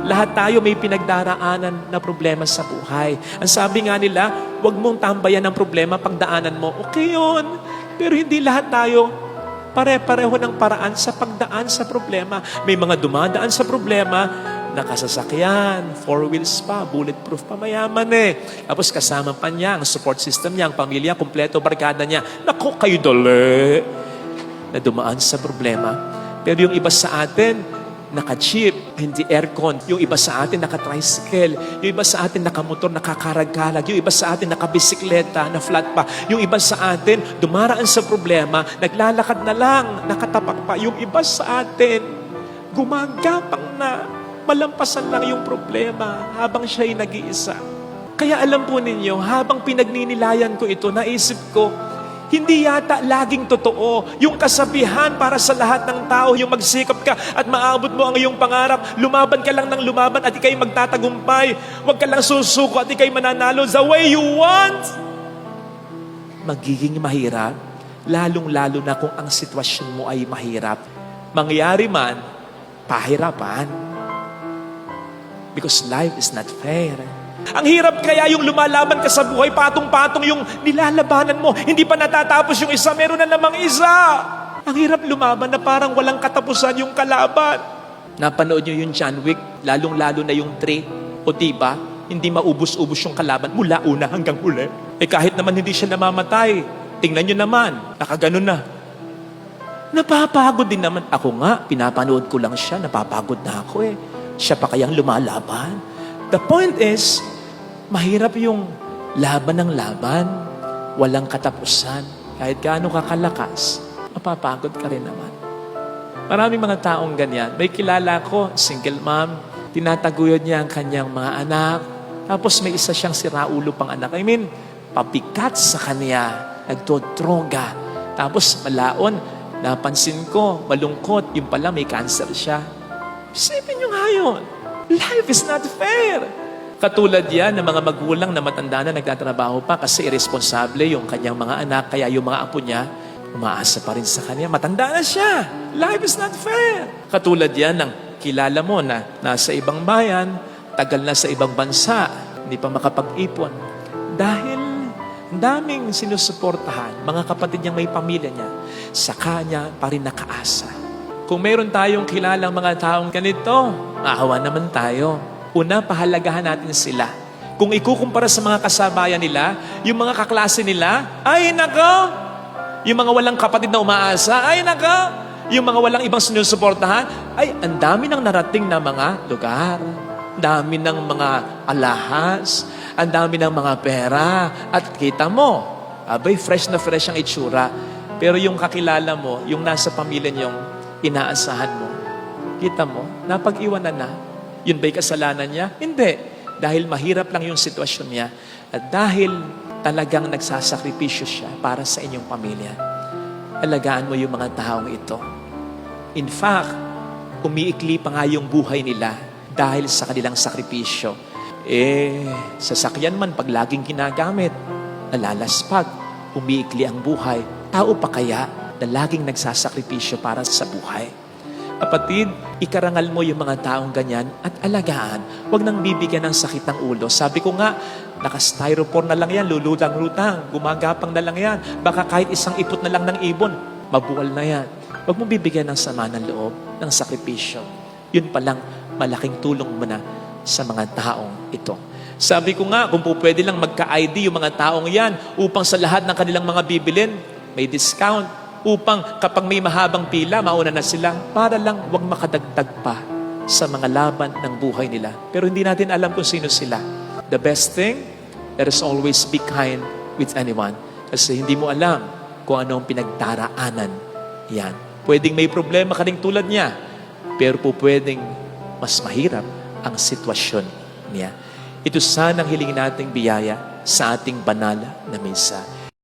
Lahat tayo may pinagdaraanan na problema sa buhay. Ang sabi nga nila, huwag mong tambayan ng problema pagdaanan mo. Okay yun. Pero hindi lahat tayo pare-pareho ng paraan sa pagdaan sa problema. May mga dumadaan sa problema, nakasasakyan, 4 wheels pa, bulletproof pa, mayaman eh. Tapos kasama pa niya, ang support system niya, ang pamilya, kumpleto, barkada niya. Naku, kayo dali na dumaan sa problema. Pero yung iba sa atin, naka-jeep, hindi aircon. Yung iba sa atin, naka-tricycle. Yung iba sa atin, naka-motor, nakakarag-karag. Yung iba sa atin, naka-bisikleta, na flat pa. Yung iba sa atin, dumaraan sa problema, naglalakad na lang, nakatapak pa. Yung iba sa atin, gumagapang na, malampasan lang yung problema habang siya'y nag-iisa. Kaya alam po ninyo, habang pinagninilayan ko ito, naisip ko, hindi yata laging totoo yung kasabihan para sa lahat ng tao, yung magsikap ka at maabot mo ang iyong pangarap. Lumaban ka lang ng lumaban at ikay magtatagumpay. Huwag ka lang susuko at ikay mananalo the way you want. Magiging mahirap, lalong-lalo na kung ang sitwasyon mo ay mahirap. Mangyari man, pahirapan. Because life is not fair. Ang hirap kaya yung lumalaban ka sa buhay, patong-patong yung nilalabanan mo. Hindi pa natatapos yung isa, meron na namang isa. Ang hirap lumaban na parang walang katapusan yung kalaban. Napanood nyo yung John Wick, lalong-lalo na yung 3. O diba, hindi maubos-ubos yung kalaban mula una hanggang huli. Eh kahit naman hindi siya namamatay, tingnan nyo naman, nakaganon na. Napapagod din naman. Ako nga, pinapanood ko lang siya, napapagod na ako eh. Siya pa kayang lumalaban. The point is, mahirap yung laban ng laban, walang katapusan. Kahit gaano kakalakas, mapapagod ka rin naman. Maraming mga taong ganyan. May kilala ko, single mom, tinataguyod niya ang kanyang mga anak, tapos may isa siyang siraulo pang anak. I mean, pabigat sa kanya, nagdodroga. Tapos malaon, napansin ko, malungkot, yung pala may cancer siya. Isipin nyo nga yun. Life is not fair. Katulad yan ng mga magulang na matanda na nagtatrabaho pa kasi irresponsable yung kanyang mga anak, kaya yung mga apo niya, umaasa pa rin sa kanya. Matanda na siya. Life is not fair. Katulad yan ng kilala mo na nasa ibang bayan, tagal na sa ibang bansa, hindi pa makapag-ipon. Dahil ang daming sinusuportahan, mga kapatid niyang may pamilya niya, sa kanya pa rin nakaasa. Kung mayroon tayong kilalang mga taong ganito, maawa naman tayo. Una, pahalagahan natin sila. Kung ikukumpara sa mga kasabayan nila, yung mga kaklase nila, ay nako! Yung mga walang kapatid na umaasa, ay nako! Yung mga walang ibang sinusuportahan, ay ang dami ng narating na mga lugar. Dami ng mga alahas, ang dami ng mga pera. At kita mo, abay, fresh na fresh ang itsura. Pero yung kakilala mo, yung nasa pamilya niyong inaasahan mo, kita mo, napag-iwanan na. Yun ba'y kasalanan niya? Hindi. Dahil mahirap lang yung sitwasyon niya at dahil talagang nagsasakripisyo siya para sa inyong pamilya. Alagaan mo yung mga taong ito. In fact, umiikli pa nga yung buhay nila dahil sa kanilang sakripisyo. Sasakyan man pag laging ginagamit, nalalaspag, umiikli ang buhay. Tao pa kaya na laging nagsasakripisyo para sa buhay? Kapatid, ikarangal mo yung mga taong ganyan at alagaan. Huwag nang bibigyan ng sakit ng ulo. Sabi ko nga, naka-styrofoam na lang yan, lulutang-lutang, gumagapang na lang yan. Baka kahit isang ipot na lang ng ibon, mabuwal na yan. Huwag mo bibigyan ng sama ng loob, ng sakripisyo. Yun palang malaking tulong mo na sa mga taong ito. Sabi ko nga, kung po pwede lang magka-ID yung mga taong yan upang sa lahat ng kanilang mga bibilin, may discount. Upang kapag may mahabang pila, mauna na sila para lang wag makadagdag pa sa mga laban ng buhay nila. Pero hindi natin alam kung sino sila. The best thing, let us always be kind with anyone. Kasi hindi mo alam kung ano ang pinagdaraanan yan. Pwedeng may problema ka rin tulad niya, pero po pwedeng mas mahirap ang sitwasyon niya. Ito sana ang hilingin nating biyaya sa ating banal na misa.